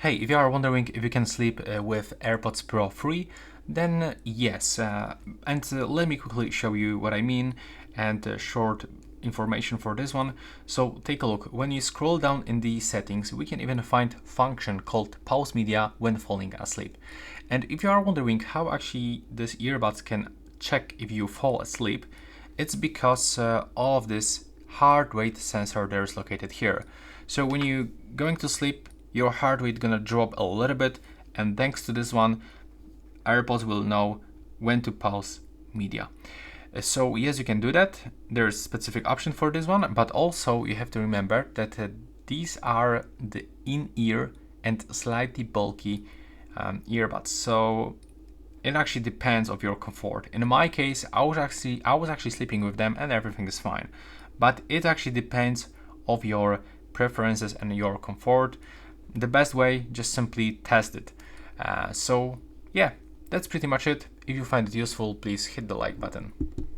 Hey, if you are wondering if you can sleep with AirPods Pro free, then yes. Let me quickly show you what I mean and short information for this one. So take a look. When you scroll down in the settings, we can even find function called pause media when falling asleep. And if you are wondering how actually this earbuds can check if you fall asleep, it's because all of this heart rate sensor there is located here. So when you're going to sleep, your heart rate gonna drop a little bit, and thanks to this one, AirPods will know when to pause media. So yes, you can do that. There's a specific option for this one, but also you have to remember that these are the in-ear and slightly bulky earbuds. So it actually depends of your comfort. In my case, I was actually sleeping with them and everything is fine. But it actually depends of your preferences and your comfort. The best way, just simply test it. So yeah, that's pretty much it. If you find it useful, please hit the like button.